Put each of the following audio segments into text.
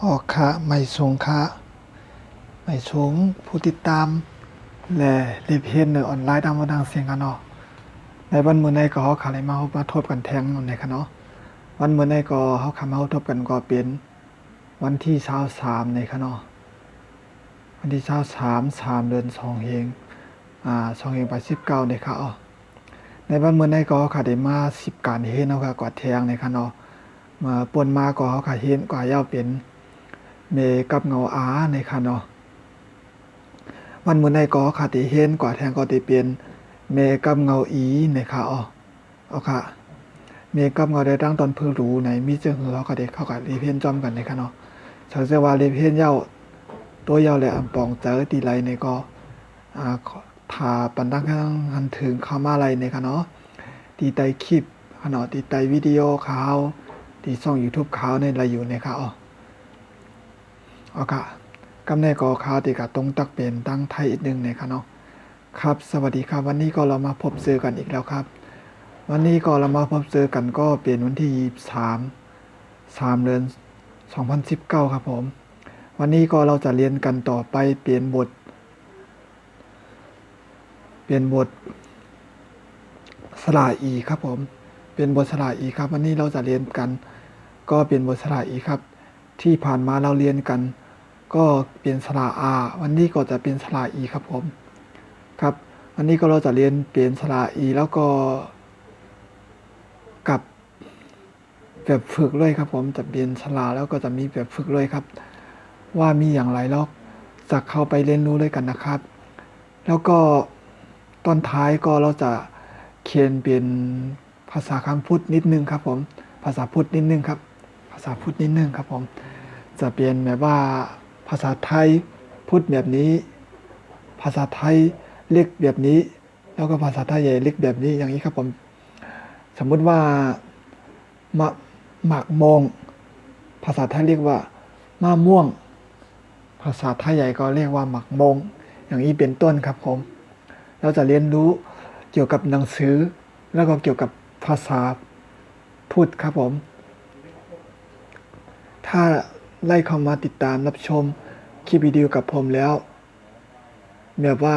ออกค่ะไม่สูงค่ะไม่สูงผู้ติดตามและเรียบเห็นในออนไลน์ตามว่าดังเสียงกันเนาะในวันมื้อในก็เฮาขาเลยมาทบกันแทงในค่ะเนาะวันมื้อในก็เฮาขามาทบกันก็เป็นวันที่23ในค่ะเนาะวันที่23เดือน2เฮง2เฮงไป19ในค่ะในวันมื้อในก็เฮาขาได้มา10การเฮ็ดเนาะค่ะกว่าแทงในค่ะเนาะมาป่นมาก็เฮาขาเฮ็ดกว่ายาวเป็นเมกับเงาอาในค่ะเนาะวันมื้อในก็ค่ะที่เห็นกว่าแทงก็ที่เป็นเมกับเงาอีในค่ะค่ะเมกับเงาได้ตั้งตอนเพื่อรู้ในมีจึงหือเขาก็ได้เข้ากับรีเพนจอมกันในค่ะเนาะสังเกตว่ารีเพนยาวตัวยาวและอันปองเจอตีไรในก็ถ้าปันตั้งหันถึงเข้ามาไรในค่ะเนาะตีไตคลิปค่ะเนาะตีไตวิดีโอข่าวตีช่อง YouTube ข่าวในไรอยู่ในค่ะค่ะกำเนิดก็ข่าวที่กะตรงตักเป็นตั้งไทยอีกนึงในค่ะเนาะครับสวัสดีครับวันนี้ก็เรามาพบเจอกันอีกแล้วครับวันนี้ก็เรามาพบเจอกันก็เป็นวันที่3เดือน2019ครับผมวันนี้ก็เราจะเรียนกันต่อไปเปลี่ยนบทสระอีครับผมเป็นบทสระอีครับวันนี้เราจะเรียนกันก็เป็นบทสระอีครับที่ผ่านมาเราเรียนกันก็เป็นสระอาวันนี้ก็จะเป็นสระอีครับผมครับวันนี้ก็เราจะเรียนเปลี่ยนสระอีแล้วก็กับแบบฝึกเลยครับผมจะเปลี่ยนสระแล้วก็จะมีแบบฝึกเลยครับว่ามีอย่างไรแล้วจะเข้าไปเรียนรู้เลยกันนะครับแล้วก็ตอนท้ายก็เราจะเขียนเป็นภาษาคำพูดนิดนึงครับผมภาษาพูดนิดนึงครับภาษาพูดนิดนึงครับผมจะเปลี่ยนแบบว่าภาษาไทยพูดแบบนี้ภาษาไทยเรียกแบบนี้แล้วก็ภาษาไทยใหญ่เรียกแบบนี้อย่างนี้ครับผมสมมุติว่าหมากมงภาษาไทยเรียกว่ามะม่วงภาษาไทยใหญ่ก็เรียกว่าหมากมงอย่างนี้เป็นต้นครับผมเราจะเรียนรู้เกี่ยวกับหนังสือแล้วก็เกี่ยวกับภาษาพูดครับผมถ้าไล่เข้ามาติดตามรับชมคลิปวิดีโอกับผมแล้วแบบว่า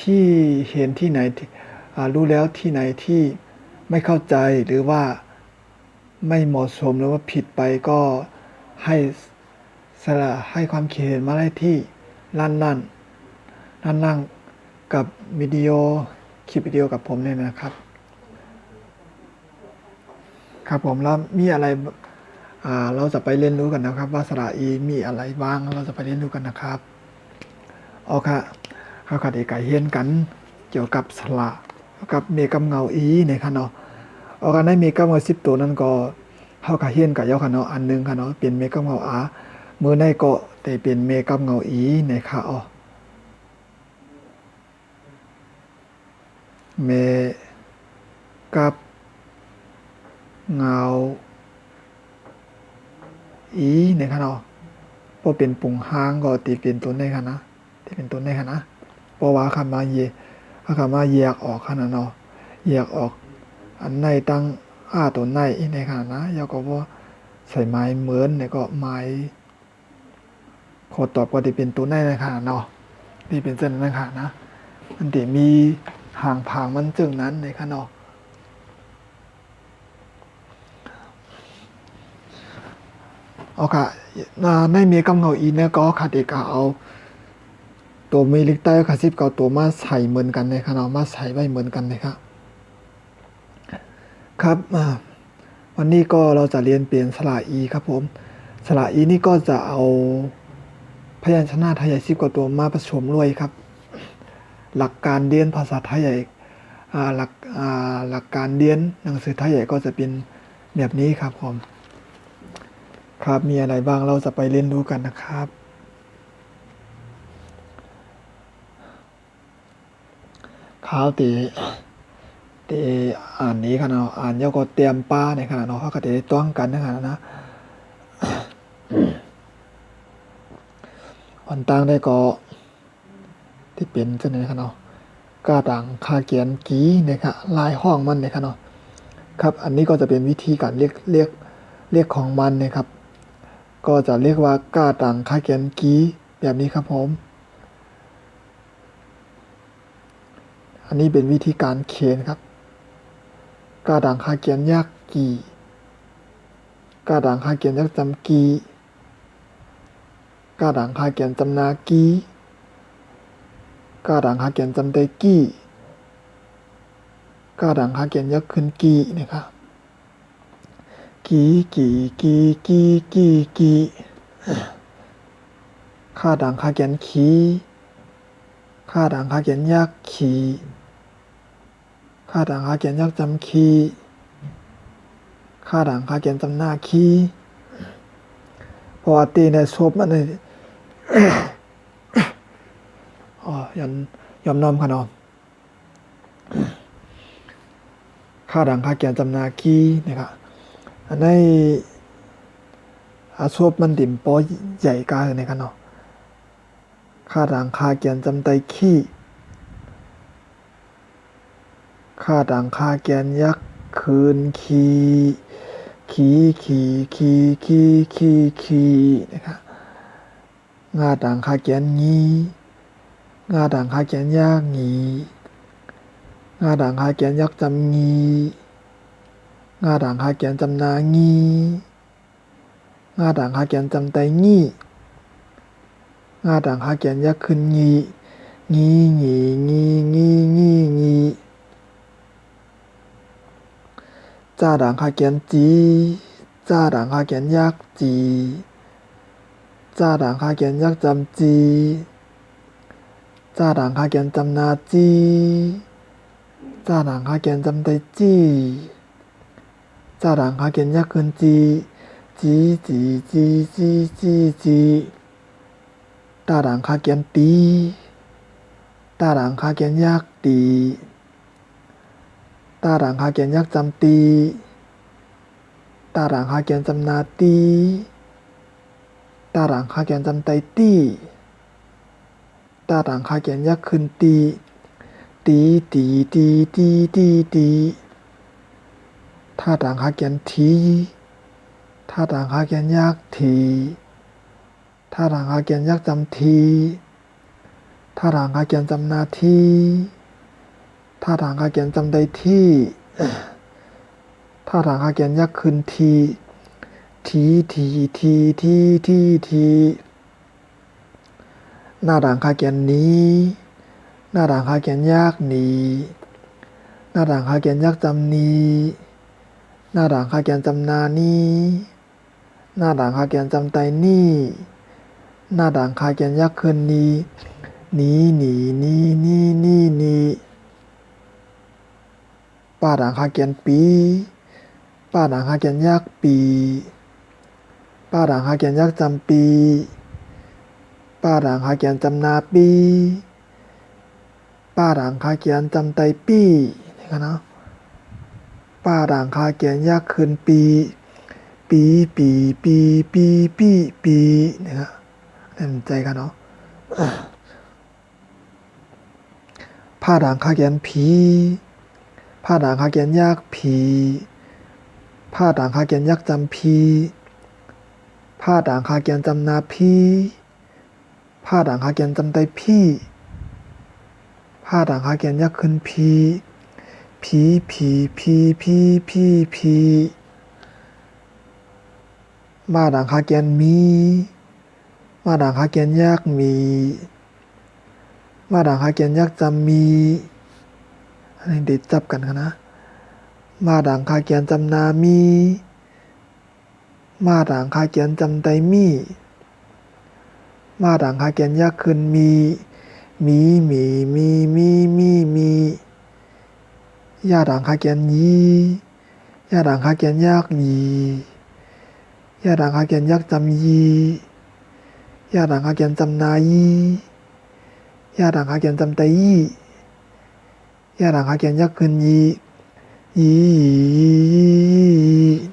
ที่เห็นที่ไหนรู้แล้วที่ไหนที่ไม่เข้าใจหรือว่าไม่เหมาะสมหรือว่าผิดไปก็ให้ความคิดเห็นมาได้ที่ด้านล่างกับวิดีโอคลิปวิดีโอกับผมเนี่ยนะครับครับผมแล้วมีอะไรเราจะไปเรียนรู้กันนะครับว่าสระอีมีอะไรบ้างเราจะไปเรียนรู้กันนะครับค่ะเขาขัดเอกเฮียนกันเกี่ยวกับสระกับเมกับเงาอีในค่ะเนาะกันได้เมกับเงา10ตัวนั้นก็เขาขัดเฮียนกับเยาค่ะเนาะอันนึงค่ะเนาะเป็นเมกับเงาอามือในก็แต่เป็นเมกับเงาอีในค่ะเมกับเงาอีในค่ะเนาะพอเป็นปุ่งหางก็ตีเป็นต้นในค่ะนะตีเป็นต้นในค่ะนะเพราะว่าคำมาแยกออกค่ะนะเนาะแยกออกอันในตั้งตัวในในค่ะนะยาวก็ว่าใส่ไม้เหมือนเนี่ยก็ไม้ขอตอบก็ตีเป็นต้นในค่ะเนาะตีเป็นเส้นในค่ะนะมันตีมีห่างผางมันจึงนั้นในค่ะเนาะค่ะในเมกับเงาอีเนี่ยก็ขัดเอกเอาตัวมีลิกใต้ค่ะ10 เก่าตัวมาใส่เหมือนกันเลยครับเนาะมาใส่ไว้เหมือนกันเลยครับวันนี้ก็เราจะเรียนเปลี่ยนสระอีครับผมสระอีนี่ก็จะเอาพยัญชนะไทยใหญ่10 กว่าตัวมาผสมด้วยครับหลักการเรียนภาษาไทยใหญ่หลักการเรียนหนังสือไทยใหญ่ก็จะเป็นแบบนี้ครับผมครับมีอะไรบ้างเราจะไปเรียนรู้กันนะครับข้าวตีอ่านนี้ค่ะเนาะอ่านยาวก็เตรียมป้าในขณะเนาะเขาก็จะต้องกันในขณะนะอันต่างได้ก็ที่เป็นเช่นนี้ค่ะเนาะกาต่างคาเกียนกีเนี่ยค่ะลายห้องมันเนี่ยค่ะเนาะครับอันนี้ก็จะเป็นวิธีการเรียก เรียกของมันนะครับก็จะเรียกว่าก้าต่างค่าเกียนกีแบบนี้ครับผมอันนี้เป็นวิธีการเขียนครับก้าต่างค่าเกียนยากกีก้าต่างค่าเกียนยักจำกีก้าต่างค่าเกียนจำนากีก้าต่างค่าเกียนจำไตกีก้าต่างค่าเกียนยักขึ้นกีนะครับกีค่าต่างค่าเกียนขีค่าต่างค่าเกียนยักขีค่าต่างค่าเกียนยักจำขีค่าต่างค่าเกียนจำหน้าขีพอตีในซบมันเลยยอมน้อมขนอมค่าต่างค่าเกียนจำหน้าขีนะครับอันในซบมันดิ่มปอใหญ่กาในขนอมค่าต่างค่าเกียนจำไตขี้ค่าต่างค่าเกียนยักคืนขีนะครับงาต่างค่าเกียนงีงาต่างค่าเกียนยักงีงาต่างค่าเกียนยักจำงีงาต่างค่าเกียนจำนางีงาต่างค่าเกียนจำไตงีงาต่างค่าเกียนยักขึ้นงีจ้าต่างค่าเกียนจีจ้าต่างค่าเกียนยักจีจ้าต่างค่าเกียนยักจำจีจ้าต่างค่าเกียนจำนาจีจ้าต่างค่าเกียนจำไตจีจ้าต่างค่าเกียนยักขึ้นจีต้าต่างค่าเกียนตีต้าต่างค่าเกียนยักตีต้าต่างค่าเกียนยักจำตีต้าต่างค่าเกียนจำนาตีต้าต่างค่าเกียนจำไตตีต้าต่างค่าเกียนยักขึ้นตีท่าต่างค่าเกียนทีท่าต่างค่าเกียนยักทีท่าต่างค่าเกียนยักจำทีท่าต่างค่าเกียนจำนาทีท่าต่างค่าเกียนจำไตทีท่าต่างค่าเกียนยักขึ้นทีหน้าต่างค่าเกียนนี้หน้าต่างค่าเกียนยักนี้หน้าต่างค่าเกียนยักจำนี้หน้าต่างค่าเกียนจำนานี้หน้าต่างค่าเกียนจำไตนี้หน้าต่างค่าเกียนยักขึ้นนี้ป้าต่างค่าเกียนปีป้าต่างค่าเกียนยักปีป้าต่างค่าเกียนยักจำปีป้าต่างค่าเกียนจำนาปีป้าต่างค่าเกียนจำไตปีนะครับเนาะป้าต่างค่าเกียนยักขึ้นปีนะครับเล่นใจกันเนาะผ้าด่างค่าเกียนผีผ้าด่างค่าเกียนยักผีผ้าด่างค่าเกียนยักจำผีผ้าด่างค่าเกียนจำนาผีผ้าด่างค่าเกียนจำไตผีผ้าด่างค่าเกียนยักขึ้นผีมาด่างค่าเกียนมีมาด่างค่าเกียนยักมีมาด่างค่าเกียนยักจำมีอันนี้เด็ดจับกันนะมาด่างค่าเกียนจำนามีมาด่างค่าเกียนจำไตมีมาด่างค่าเกียนยักขึ้นมียาด่างค่าเกียนยียาด่างค่าเกียนยักยียาด่างค่าเกียนยักจำยียาด่างค่าเกียนจำนายียาด่างค่าเกียนจำไตยียาด่างค่าเกียนยักขึ้นยี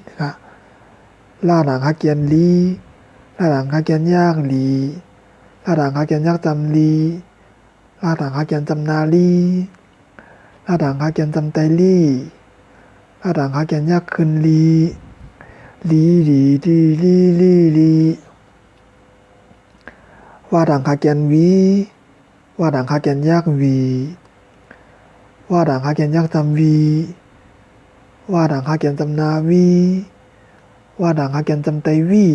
นะครับล่าด่างค่าเกียนลีล่าด่างค่าเกียนยักลีล่าด่างค่าเกียนยักจำลีล่าด่างค่าเกียนจำนาลีล่าด่างค่าเกียนจำไตลีล่าด่างค่าเกียนยักขึ้นลี ลีลีลีลีลีลีว่าดังคาเกียนวีว่าดังคาเกียนยักษ์วีว่าดังคาเกียนยักษ์จำวีว่าดังคาเกียนจำนาวีว่าดังคาเกียนจำไตวี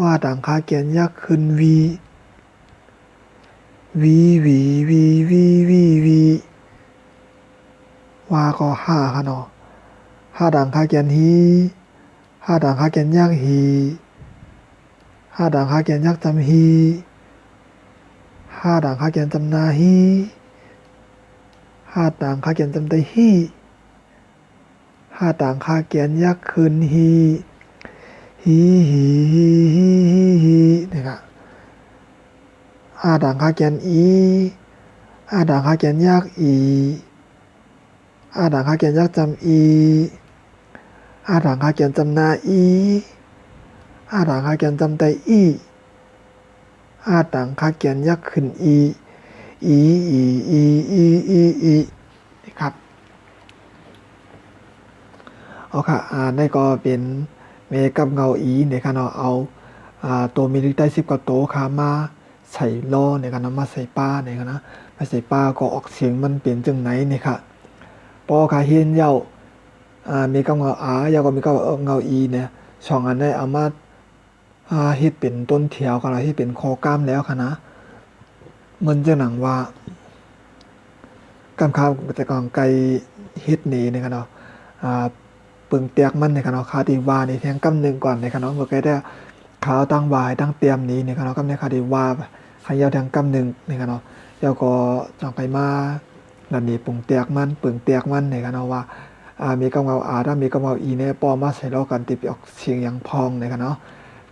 ว่าดังคาเกียนยักษ์คืนวีวีวีวีวีวีวีว่าก็ห้าค่ะเนาะห้าดังคาเกียนฮีห้าดังคาเกียนยักษ์ฮีห้าดังคาเกียนยักษ์จำฮีห้าดังคาเกียนจำนาฮีห้าดังคาเกียนจำไตฮีห้าดังคาเกียนยักษ์คืนฮีฮีฮีฮีฮีฮีฮีนะครับห้าดังคาเกียนอีห้าดังคาเกียนยักษ์อีห้าดังคาเกียนยักษ์จำอีห้าดังคาเกียนจำนาอีห้าดังคาเกียนจำไตอีห้าดังคาเกียนยักษ์ขึ้นอีอีอีอีอีอีอีครับเอาค่ะนี่ก็เป็นเมกับเงาอีในการเอาตัวมิลิได้10กว่าตัวค่ะมาใส่ล้อในการมาใส่ป้าในการนะมาใส่ป้าก็ออกเสียงมันเปลี่ยนจังไหนเนี่ยค่ะปอค่ะเฮียนเย้ามีกับเงาเย้าก็มีกับเงาอีเนี่ยสองอันนี้เอามาเฮ็ดเป็นต้นเถียวกันแล้วเฮ็ดเป็นคอกล้ามแล้วค่ะนะมันจะหนังว่ากำข้าวแต่ก่อนไก่เฮ็ดนี่ในการเนาะปึงเตียกมันในการเนาะคาดีว่าในแทงกำหนึ่งก่อนในการเนาะเมื่อกี้ได้ขาวตั้งวายตั้งเตรียมนี้ในการเนาะกำในคาดีว่าให้ยาวแทงกำหนึ่งในการเนาะเจ้าก็จังไปมานั่นนี่ปึงเตียกมันปึงเตียกมันในการเนาะว่ามีกำเงาถ้ามีกำเงาอีเนี่ยปอมาใส่ล้อกันติดออกเสียงอย่างพองในการเนาะ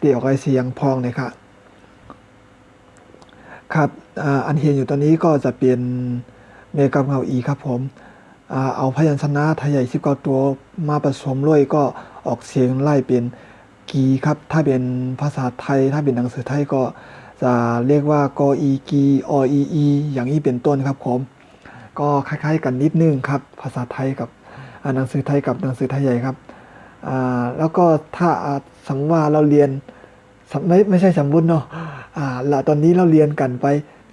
ตีออกไอเสียงพองเลยครับอันเห็นอยู่ตอนนี้ก็จะเป็นเมกะเงาอีครับผมเอาพยัญชนะไทยใหญ่19ตัวมาผสมด้วยก็ออกเสียงไล่เป็นกีครับถ้าเป็นภาษาไทยถ้าเป็นหนังสือไทยก็จะเรียกว่ากออีกีออีอีอย่างนี้เป็นต้นครับผมก็คล้ายๆกันนิดนึงครับภาษาไทยกับหนังสือไทยกับหนังสือไทยใหญ่ครับแล้วก็ถ้าสมมติว่าเราเรียนไม่ใช่สมมุติเนาะตอนนี้เราเรียนกันไป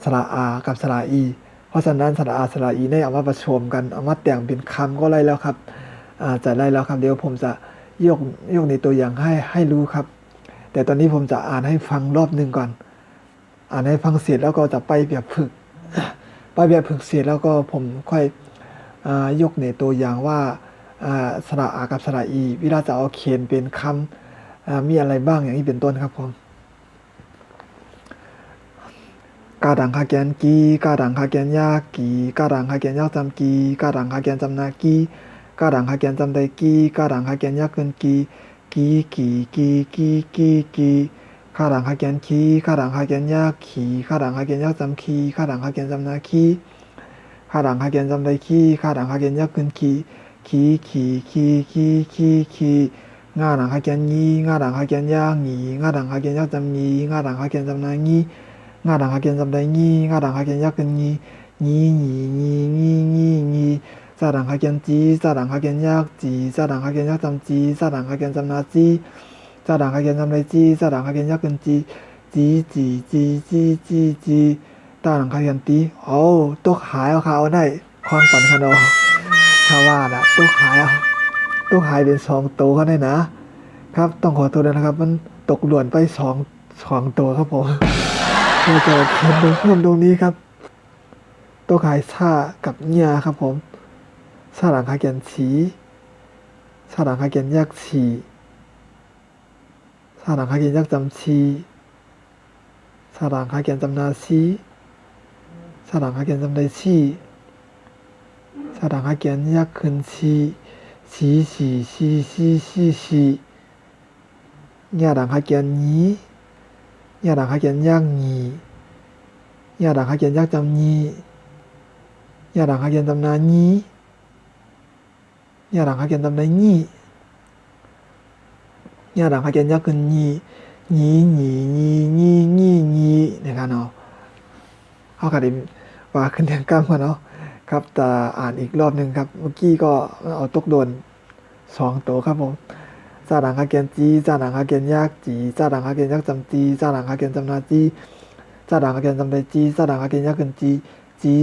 สระอากับสระอีเพราะฉะนั้นสระอาสระอีเนี่ยเอามาประชมกันเอามาแต่งเป็นคำก็ไล่แล้วครับจะไล่แล้วครับเดี๋ยวผมจะยกในตัวอย่างให้รู้ครับแต่ตอนนี้ผมจะอ่านให้ฟังรอบนึงก่อนอ่านให้ฟังเสร็จแล้วก็จะไปแบบฝึกไปแบบฝึกเสร็จแล้วก็ผมค่อยยกในตัวอย่างว่าสระอากับสระอีเวลาจะเอาเขียนเป็นคำมีอะไรบ้างอย่างนี้เป็นต้นครับผมกาดังคาเกียนกีกาดังคาเกียนยากีกาดังคาเกียนยาจำกีกาดังคาเกียนจำนากีกาดังคาเกียนจำไดกีกาดังคาเกียนยาเกินกีกีกีกีกีกีกีกาดังคาเกียนคีกาดังคาเกียนยาขีกาดังคาเกียนยาจำคีกาดังคาเกียนจำนาคีกาดังคาเกียนจำไดคีกาดังคาเกียนยาเกินคีขีขีขีขีขีขีงาดังคาเกียนยีงาดังคาเกียนยางีงาดังคาเกียนยาจำงีงาดังคาเกียนจำนางีงาดังคาเกียนจำได้งี้งาดังคาเกียนยักษ์งี้งี้งี้งี้งี้งี้งี้ซาดังคาเกียนจีซาดังคาเกียนยักษ์จีซาดังคาเกียนยักษ์จำจีซาดังคาเกียนจำนาจีซาดังคาเกียนจำได้จีซาดังคาเกียนยักษ์เป็นจีจีจีจีจีจีจีตาดังคาเกียนตีโอ้ตัวหายเอาค่ะเอาได้ความฝันขนมชาวว่านะตัวหายตัวหายเป็น2ตัวเขาได้นะครับต้องขอตัวด้วยนะครับมันตกหล่นไป2ตัวครับผมเราจะเขียนเพิ่มตรงนี้ครับตัวขายซ่ากับเงียครับผมซ่าหลังคาเกียนฉีซ่าหลังคาเกียนยักษ์ฉีซ่าหลังคาเกียนยักษ์จำชีซ่าหลังคาเกียนจำนาชีซ่าหลังคาเกียนจำได้ชีซ่าหลังคาเกียนยักษ์ขึ้นชีชีชีชีชีชีชีเงียหลังคาเกียนนี้ยาดังคาเกียนย่างงียาดังคาเกียนยักษ์จำงียาดังคาเกียนจำนางียาดังคาเกียนจำได้งียาดังคาเกียนยักษ์ขึ้นงีงีงีงีงีงีงีนะครับเนาะเขากระดิ่งว่าขึ้นแทงกล้ามกันเนาะครับแต่อ่านอีกรอบหนึ่งครับเมื่อกี้ก็เอาตกโดน2ตัวครับผม ซาดังฮาเกียนจีซาดังฮาเกียนยากจีซาดังฮาเกียนยากจำจีซาดังฮาเกียนจำนาจีซาดังฮาเกียนจำได้จีซาดังฮาเกียนยากเกินจีจี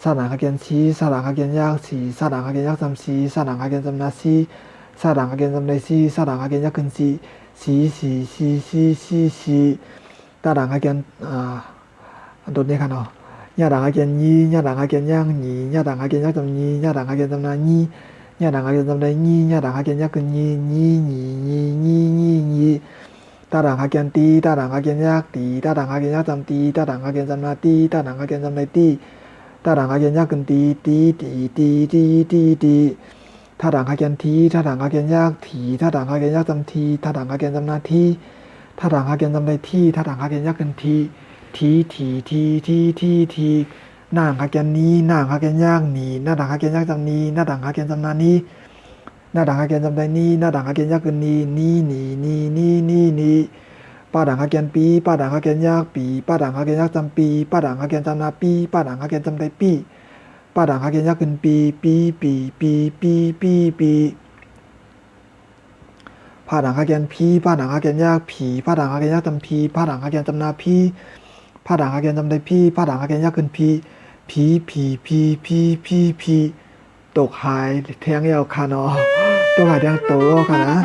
ซาดังฮาเกียนชีซาดังฮาเกียนยากชีซาดังฮาเกียนยากจำชีซาดังฮาเกียนจำนาชีซาดังฮาเกียนจำได้ชีซาดังฮาเกียนยากเกินชีตาดังฮาเกียนโดนนี้ค่ะเนาะญาดังฮาเกียนยีญาดังฮาเกียนย่างยีญาดังฮาเกียนยากจำยีญาดังฮาเกียนจำนายีญาดังฮาเกียนจำได้ยีญาดังฮาเกียนยากเกินยีตาดังฮาเกียนตีตาดังฮาเกียนยากตีตาดังฮาเกียนยากจำตีตาดังฮาเกียนจำนาตีตาดังฮาเกียนจำได้ตีตาดังฮาเกียนยากเกินตีตาดังฮาเกียนทีตาดังฮาเกียนยากถีตาดังฮาเกียนยากจำทีตาดังฮาเกียนจำนาทีตาดังฮาเกียนจำได้ที่ตาดังฮาเกียนยากเกินทีนางฮาเกียนนี้นางฮาเกียนยากหนีหน้าดังฮาเกียนยากจำนี้หน้าดังฮาเกียนจำนานี้หน้าดังฮาเกียนจำได้นี้หน้าดังฮาเกียนยากเกินนี้ป้าดังฮาเกียนปีป้าดังฮาเกียนยากปีป้าดังฮาเกียนยากจำปีป้าดังฮาเกียนจำนาปีป้าดังฮาเกียนจำได้ปีป้าดังฮาเกียนยากเกินปีป้าดังฮาเกียนพีป้าดังฮาเกียนยากผีป้าดังฮาเกียนยากจำพีป้าดังฮาเกียนจำนาพีป้าดังฮาเกียนจำได้พีป้าดังฮาเกียนยากเกินพีตกหายแทงยาวคานอตกหายแทงโตค่ะนะ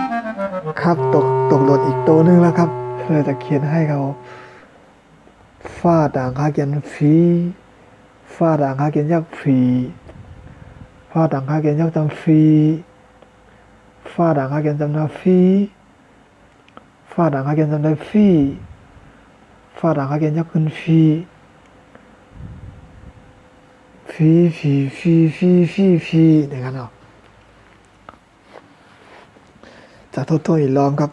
ครับตกหล่นอีกโตนึงแล้วครับเลยจะเขียนให้เขาฟ้าด่างฮาเกียนฟีฟ้าด่างฮาเกียนยักษ์ฟีฟ้าด่างฮาเกียนยักษ์จำฟีฟ้าด่างฮาเกียนจำนาฟีฟ้าด่างฮาเกียนจำได้ฟีฟ้าด่างฮาเกียนยักษ์ขึ้นฟีอย่างนั้นเนาะจะทบอีกรอบครับ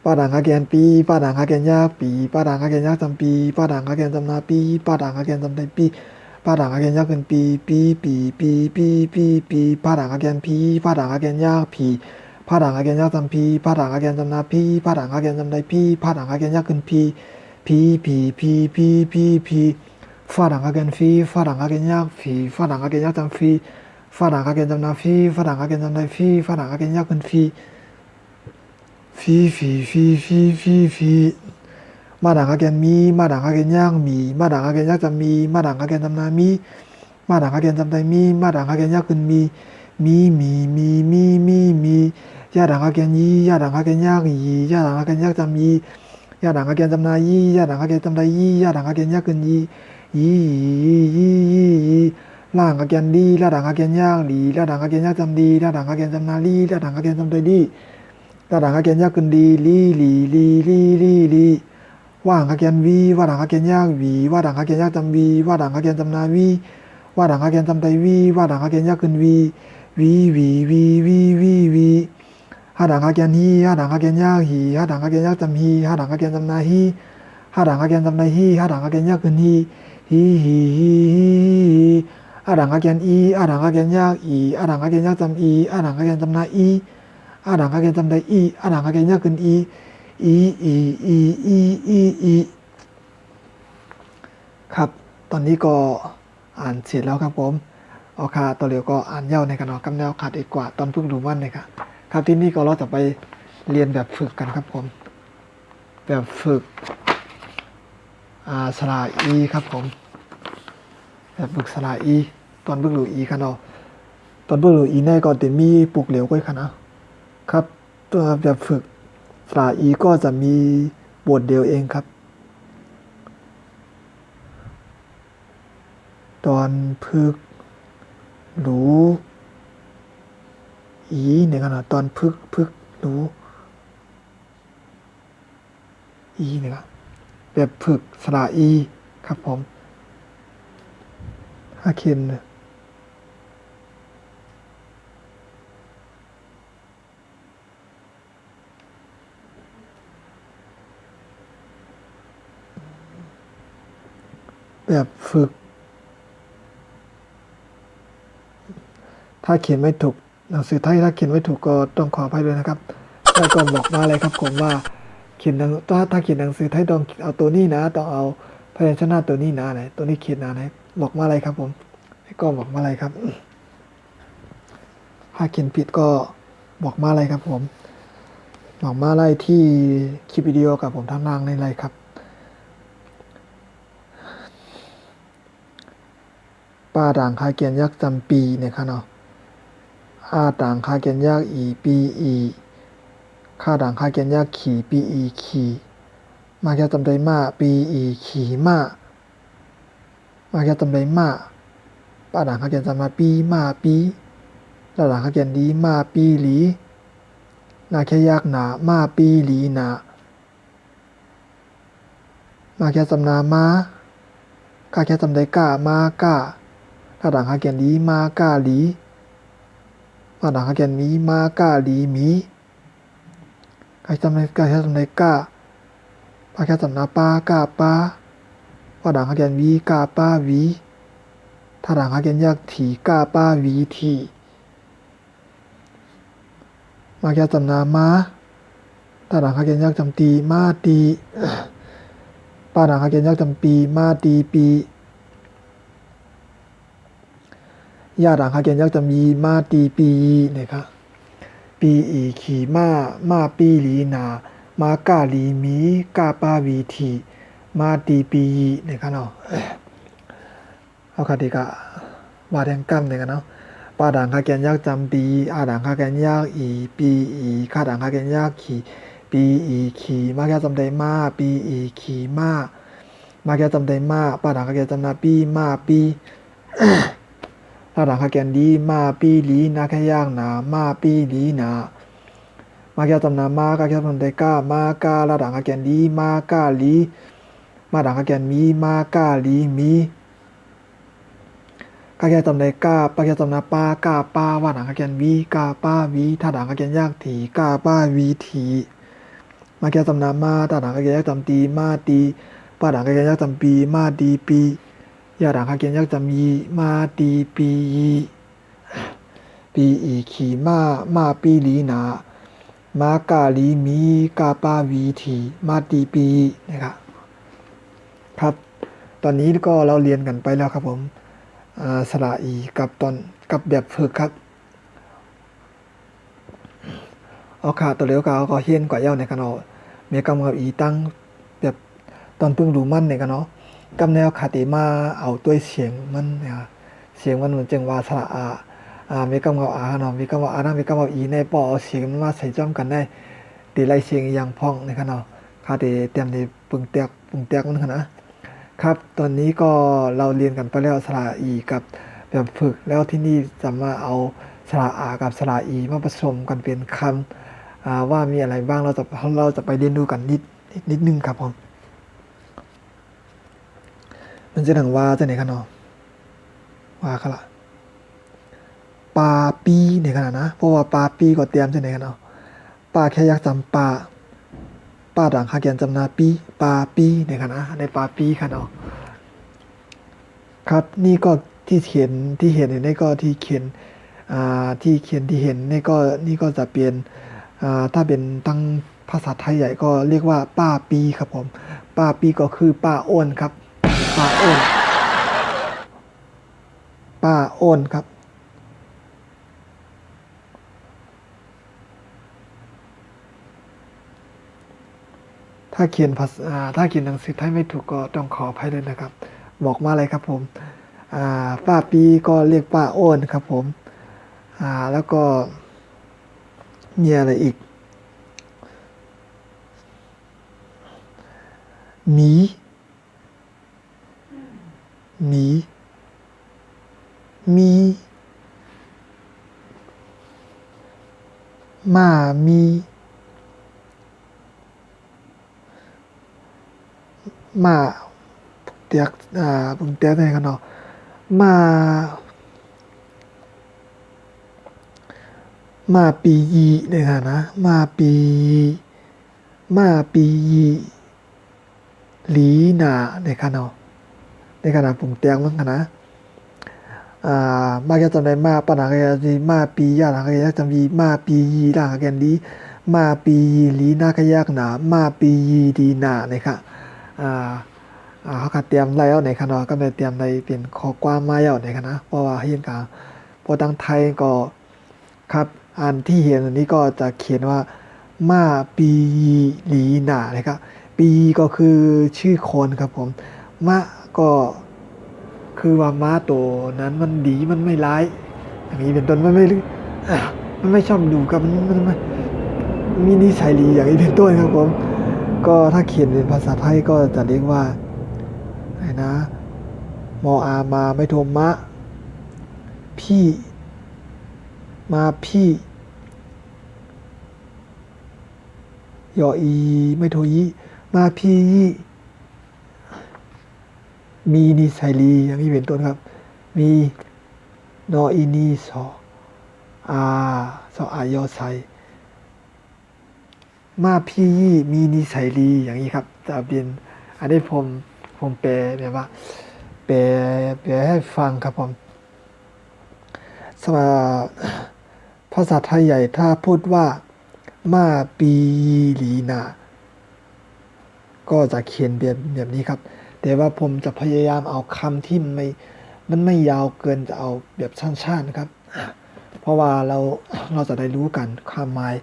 ป้าดังฮาเกียนปีป้าดังฮาเกียนยากปีป้าดังฮาเกียนยากจำปีป้าดังฮาเกียนจำนาปีป้าดังฮาเกียนจำได้ปีป้าดังฮาเกียนยากเกินปีป้าดังฮาเกียนพีป้าดังฮาเกียนยากผีป้าดังฮาเกียนยากจำพีป้าดังฮาเกียนจำนาพีป้าดังฮาเกียนจำได้พีป้าดังฮาเกียนยากเกินพีฟ้าดังฮาเกียนฟีฟ้าดังฮาเกียนยากฟีฟ้าดังฮาเกียนยากจำฟีฟ้าดังฮาเกียนจำนาฟีฟ้าดังฮาเกียนจำได้ฟีฟ้าดังฮาเกียนยากเกินฟีมาดังฮาเกียนมีมาดังฮาเกียนย่างมีมาดังฮาเกียนยากจำมีมาดังฮาเกียนจำนามีมาดังฮาเกียนจำได้มีมาดังฮาเกียนยากขึ้นมียาดังฮาเกียนยียาดังฮาเกียนยากยียาดังฮาเกียนยากจำยียาดังฮาเกียนจำนายียาดังฮาเกียนจำได้ยียาดังฮาเกียนยากขึ้นยีล่างฮาเกียนดีล่าดังฮาเกียนยากดีล่าดังฮาเกียนยากจำดีล่าดังฮาเกียนจำนาลีล่าดังฮาเกียนจำได้ดีล่าดังฮาเกียนยากขึ้นดีลีว่างฮาเกียนวีว่าดังฮาเกียนยากวีว่าดังฮาเกียนยากจำวีว่าดังฮาเกียนจำนาวีว่าดังฮาเกียนจำได้วีว่าดังฮาเกียนยากขึ้นวีฮาดังฮาเกียนฮีฮาดังฮาเกียนยากฮีฮาดังฮาเกียนยากจำฮีฮาดังฮาเกียนจำนาฮีฮาดังฮาเกียนจำได้ฮีฮาดังฮาเกียนยากขึ้นฮีฮาดังฮาเกียนอีฮาดังฮาเกียนยากอีฮาดังฮาเกียนยากจำอีฮาดังฮาเกียนจำนาอีฮาดังฮาเกียนจำได้อีฮาดังฮาเกียนยากขึ้นอีครับตอนนี้ก็อ่านเสร็จแล้วครับผมเอาค่ะตัวเดียวก็อ่านเย้าในกันเนาะกำแนวขาดอีกกว่าตอนพึ่งรู้วันเลยครับที่นี่ก็เราจะไปเรียนแบบฝึกกันครับผมแบบฝึกสระอีครับผมแบบฝึกสระอีตอนพึ่งรู้อีกันเนาะตอนพึ่งรู้อีแน่ก็จะมีปลุกเหลวก้อยค่ะนะครับตัวแบบฝึกสระอีก็จะมีบทเดียวเองครับตอนพึกรู้อีเนี่ยขนาดตอนพึกรู้อีเนี่ยครับแบบฝึกสระอีครับผมถ้าเขียนแบบฝึกถ้าเขียนไม่ถูกหนังสือไทยถ้าเขียนไม่ถูกก็ต้องขออภัยด้วยนะครับแล้วก็บอกมาเลยครับผมว่าเขียนถ้าเขียนหนังสือไทยต้องเอาตัวนี้นะต้องเอาพยัญชนะตัวนี้นะไหนตัวนี้เขียนนะไหนบอกมาเลยครับผมก็บอกมาเลยครับถ้าเขียนผิดก็ บอกมาอะไรครับผมบอกมาอะไรที่คลิปวิดีโอกับผมทางล่างในไลน์ครับป้าด่างคาเกียนยักษ์จำปีเนี่ยค่ะเนาะอาด่างคาเกียนยักษ์อีปีอีข้าด่างคาเกียนยักษ์ขี่ปีอีขี่มาแค่จำได้มาปีอีขี่มาแค่จำได้มาป้าด่างคาเกียนจำมาปีมาปีลาด่างคาเกียนดีมาปีหลีนาแค่ยักษ์หนามาปีหลีหนามาแค่จำนามาข้าแค่จำได้ก้ามาก้าลาด่างคาเกียนดีมาก้าหลีมาด่างคาเกียนมีมาก้าหลีมีข้าแค่จำได้ก้าป้าแค่จำนาป้าก้าป้าป้าด่างคาเกียนวีก้าป้าวีถ้าด่างคาเกียนยักษ์ถีก้าป้าวีถีมาแค่จำนามาถ้าด่างคาเกียนยักษ์จำตีมาตีป้าด่างคาเกียนยักษ์จำปีมาตีปีย่าด่างคาเกียนยักษ์จำยีมาตีปีเนี่ยครับปีอีขี่มาปีหลีนามาก้าหลีมีก้าป้าวีถีมาตีปีเนี่ยครับเนาะเอาคติกะว่าแดงกั้มเนี่ยกันเนาะป้าด่างคาเกียนยักษ์จำปีอาด่างคาเกียนยักษ์อีปีอีข้าด่างคาเกียนยักษ์ขี่ปีอีขี่มาแค่จำได้มาปีอีขี่มาแค่จำได้มาป้าด่างคาเกียนจำนาปีมาปีถ้าด่างคาเกียนดีมาปีหลีนาแค่ย่างหนามาปีหลีหนามาแค่จำนามาก็แค่จำได้ก้ามาก้าลาด่างคาเกียนดีมาก้าหลีมาด่างคาเกียนมีมาก้าหลีมีก็แค่จำได้ก้าป้าแค่จำนาป้าก้าป้าว่าด่างคาเกียนวีก้าป้าวีถ้าด่างคาเกียนยากถีก้าป้าวีถีมาแค่จำนามาถ้าด่างคาเกียนยากจำตีมาตีป้าด่างคาเกียนยากจำปีมาตีปีย่าด่างคาเกียนยักษ์จำยีมาตีปีปีอีขี่มาปีหลีหนามากาลีมีกาป้าวีถีมาตีปีนะครับครับตอนนี้ก็เราเรียนกันไปแล้วครับผมสระอีกับแบบฝึกครับเอาขาตัวเร็วก็เฮียนกว่าเย้าในกันเนาะเมียกำกับอีตั้งแบบตอนเพิ่งรู้มั่นในกันเนาะกำแนวคติมาเอาตัวเสียงมันเนี่ยเสียงมันเหมือนจังว่าสระมีกำกับเนาะมีกำกับนะมีกำกับอีในปอเสียงมันมาใส่จ้อมกันได้ตีไล่เสียงอย่างพ่องนะครับเนาะคติเตรียมในปึงเตียกมันนะครับตอนนี้ก็เราเรียนกันไปแล้วสระอีกับแบบฝึกแล้วที่นี่จะมาเอาสระอากับสระอีมาผสมกันเป็นคำว่ามีอะไรบ้างเราจะไปเรียนดูกันนิดนึงครับผมมันจะหนังว่าจะไหนกันเนาะว่ากันละปาปีเนี่ยกันนะเพราะว่าปาปีก็เตรียมจะไหนกันเนาะปาแค่ยักจำป้าด่างคาเกียนจำนาปีปาปีเนี่ยกันนะในปาปีกันเนาะครับนี่ก็ที่เห็นนี่ก็ที่เขียนที่เห็นนี่ก็จะเปลี่ยนถ้าเป็นตั้งภาษาไทยใหญ่ก็เรียกว่าป้าปีครับผมป้าปีก็คือป้าอ้นครับป้าอ้นครับถ้าเขียนหนังสือไทยไม่ถูกก็ต้องขออภัยด้วยนะครับบอกมาเลยครับผมป้าปีก็เรียกป้าอ้นครับผมแล้วก็มีอะไรอีกหมีมามีมาเตียกผมเตียกได้กันเนาะมาปียีเนี่ยค่ะนะมาปียีหลีหนาเนี่ยค่ะเนาะในขณะผมเตียงมั้งนะมาแค่จำได้มาปนาแค่ดีมาปียาหลังแค่ยักจำดีมาปียีหลังแค่ดีมาปียีหลีหน้าแค่ยักหนามาปียีดีหนาเนี่ยค่ะเขาก็เตรียมแล้วในคณะก็ได้เตรียมในเป็นข้อความมาแล้วในคณะเพราะว่าเห็นกันพอตั้งไทยก็ครับ อันที่เห็นอันนี้ก็จะเขียนว่ามาปีหลีหนานะครับปีก็คือชื่อคนครับผมมะก็คือว่าม้าตัวนั้นมันดีมันไม่ร้ายอย่างนี้เป็นต้นมันไม่ชอบดูครับมันมีนิสัยดีอย่างนี้เป็นต้นครับผมก็ถ้าเขียนเป็นภาษาไทยก็จะเรียกว่าไงนะมออามาไม่โทมะพี่มาพี่ยออีไม่โทยีมาพี่มีนิสัยดีอย่างนี้เป็นต้นครับมีนออีนีสออาสออายอไซมาพี่มีนิสัยดีอย่างนี้ครับจะเป็นอันนี้ผมแปลแบบว่าแปลให้ฟังครับผมสำหรับภาษาไทยใหญ่ถ้าพูดว่ามาปีหลีนาก็จะเขียนแบบนี้ครับแต่ว่าผมจะพยายามเอาคำที่มันไม่ยาวเกินจะเอาแบบสั้นๆครับเพราะว่าเราจะได้รู้กันความหมาย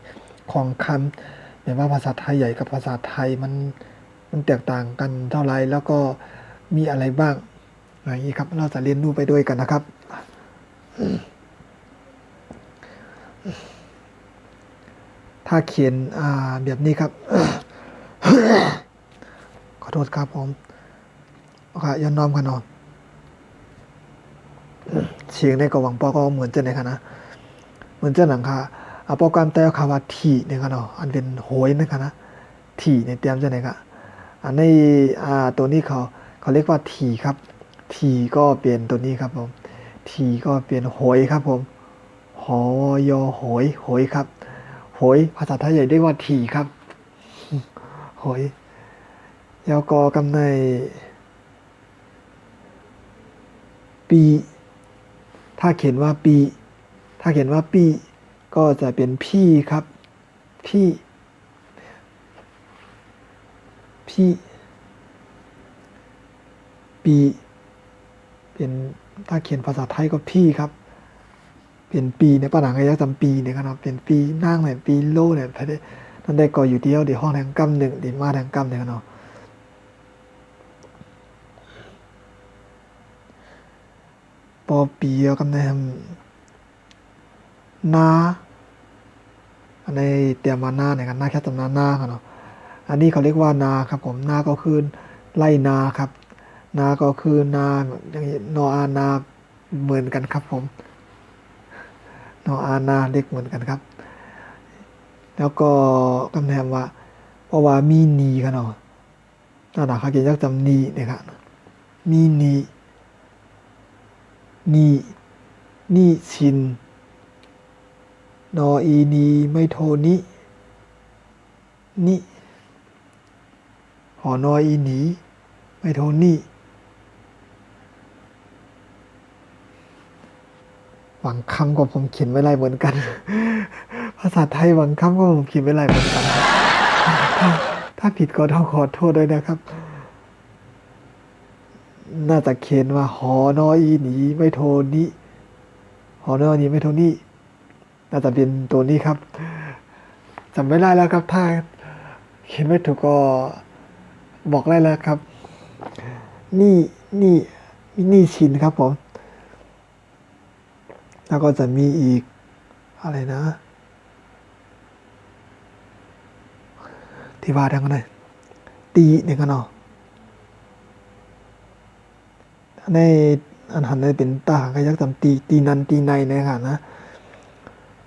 ของคำแบบว่าภาษาไทยใหญ่กับภาษาไทยมันแตกต่างกันเท่าไรแล้วก็มีอะไรบ้างอย่างนี้ครับเราจะเรียนรู้ไปด้วยกันนะครับถ้าเขียนแบบนี้ครับ ขอโทษครับผมโอเคย้อนน้อมกันนอนเสียงในกวังปอก็เหมือนเจนในค่ะนะเหมือนเจนหนังค่ะโปรแกรมแต่คำว่าทีในค่ะเนาะอันเป็นโหยนะคะนะทีในเตรียมเจนในค่ะอันในตัวนี้เขาเรียกว่าทีครับทีก็เปลี่ยนตัวนี้ครับผมทีก็เปลี่ยนโหยครับผมหอยอโหยครับโหยภาษาไทยใหญ่เรียกว่าทีครับโหยยอกอกำในปีถ้าเขียนว่าปีก็จะเป็นพี่ครับพี่ปีเป็นถ้าเขียนภาษาไทยก็พี่ครับเป็นปีในปะหนังก็ยักจำปีเนี่ยครับเป็นปีนั่งเนี่ยปีโลเนี่ยพอได้นั่นได้ก็อยู่เดียวเดี๋ยวห้องแทงกำหนึ่งเดี๋ยวมาแทงกำเนี่ยครับเนาะปอปีแล้วกำเนิดนาอันในเตรียมมาหน้าเนี่ยกันหน้าแค่ตำนานหน้าครับเนาะอันนี้เขาเรียกว่านาครับผมนาก็คือไล่นาครับนาก็คือนาอย่างนี้นออานาเหมือนกันครับผมนออานาเล็กเหมือนกันครับแล้วก็คำแถมว่าเพราะว่ามีนีครับเนาะหน้าเขาเขียนยักจำนีเนี่ยครับมีนีชินนออีนีไม่โทนิหอนออีหนีไม่โทนี่บางคำก็ผมเขียนไว้ไรเหมือนกัน ภาษาไทยบางคำก็ผมเขียนไว้ไรเหมือนกันถ้าผิดก็ต้องขอโทษด้วยนะครับน่าจะเขียนว่าหอนออีหนีไม่โทนี่หอนออีหนีไม่โทนี่น่าจะเป็นตัวนี้ครับจำไม่ได้แล้วครับถ้าเขียนไม่ถูกก็บอกได้แล้วครับนี่ชินครับผมแล้วก็จะมีอีกอะไรนะที่ว่าดังเลยตีเนี่ยกันเนาะในอันหันได้เป็นตาก็ยักจำตีนันตีในนะครับนะ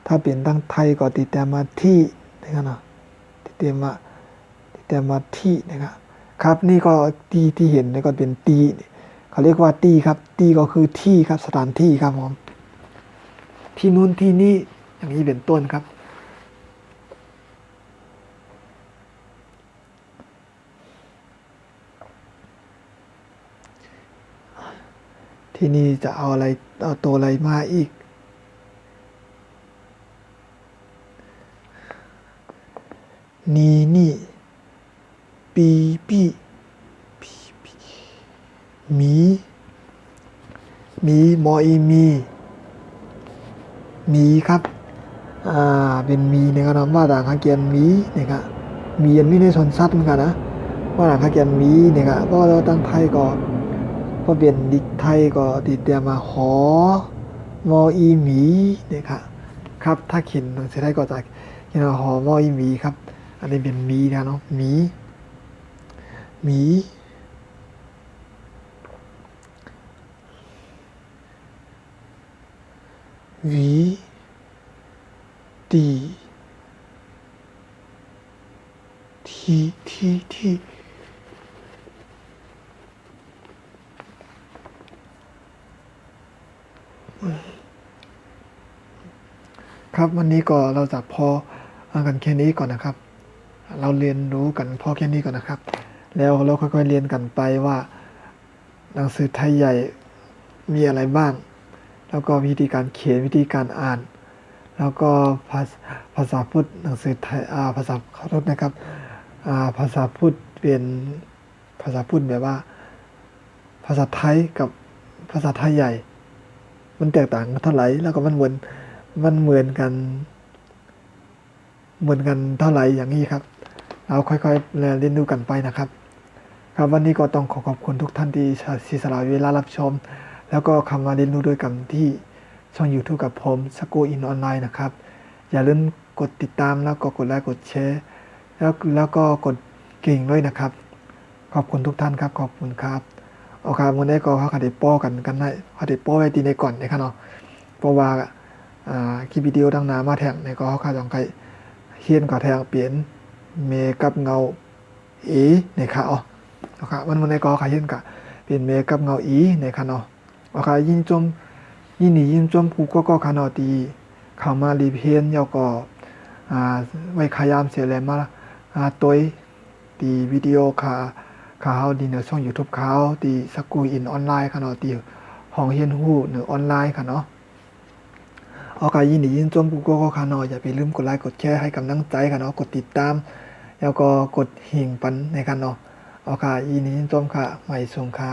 ถ้าเป็นตั้งไทยก็ตีแต่มาที่นะครับเนาะตีแต่มาที่นะครับครับนี่ก็ตีที่เห็นนี่ก็เป็นตีเขาเรียกว่าตีครับตีก็คือที่ครับสถานที่ครับผมที่นู้นที่นี่อย่างนี้เป็นต้นครับที่นี่จะเอาอะไรเอาตัวอะไรมาอีกนี่ปีหมีมออีมีครับ เป็นมีนะครับเนาะว่าต่างคาเกียนมีนะครับมีอันมีในชนสัตว์เหมือนกันนะว่าต่างคาเกียนมีนะครับเพราะเราตั้งไทยก็พอเปลี่ยนดิกไทยก็ติดเตรียมมาหอมออีหมีนะครับครับถ้าเขียนหนังสือไทยก็จะเขียนว่าหอมออีหมีครับอันนี้เป็นมีนะเนาะหมีหมีหวีตีที่ครับวันนี้ก็เราจะพอกันแค่นี้ก่อนนะครับ เราเรียนรู้กันพอแค่นี้ก่อนนะครับ แล้วเราค่อยๆเรียนกันไปว่าหนังสือไทยใหญ่มีอะไรบ้าง แล้วก็วิธีการเขียนวิธีการอ่าน แล้วก็ภาษาพูดหนังสือไทยภาษาขอโทษนะครับภาษาพูดเป็นภาษาพูดแบบว่า ภาษาไทยกับภาษาไทยใหญ่ มันแตกต่างกันเท่าไหร่แล้วก็มันเหมือนกันเท่าไหร่อย่างนี้ครับ เราค่อยๆเรียนรู้กันไปนะครับ ครับวันนี้ก็ต้องขอบคุณทุกท่านที่เสียสละเวลารับชม แล้วก็เข้ามาเรียนรู้ด้วยกันที่ช่อง YouTube กับผมสกูอินออนไลน์นะครับ อย่าลืมกดติดตามแล้วก็กดไลค์กดแชร์แล้วก็กดกิ่งด้วยนะครับ ขอบคุณทุกท่านครับขอบคุณครับโอเควันนี้ก็เขาขัดป้อกันได้ขัดป้อไว้ตีในก่อนนะครับเนาะเพราะว่าคลิปวิดีโอดังนามาแทงในก็เขาขาดของใครเขียนกับแทงเปลี่ยนเมกับเงาอีในค่ะอ๋อโอเควันนี้ก็เขาเขียนกับเปลี่ยนเมกับเงาอีในค่ะเนาะโอเคยินหนียินจมผูก็ค่ะเนาะตีเข้ามารีเพนยาวก็ไว้ขยามเสียแรงมาตัวตีวิดีโอข่าวดีในช่อง YouTube ข่าวตีสกูอินออนไลน์ค่ะเนาะตีห้องเฮียนฮู้หรือออนไลน์ค่ะเนาะเอาค่ะยินดียินจมกูก็ค่ะเนาะอย่าไปลืมกดไลค์กดแชร์ให้กำลังใจค่ะเนาะกดติดตามแล้วก็กดหิ่งปันในค่ะเนาะเอาค่ะยินดียินจมค่ะใหม่ส่งค่ะ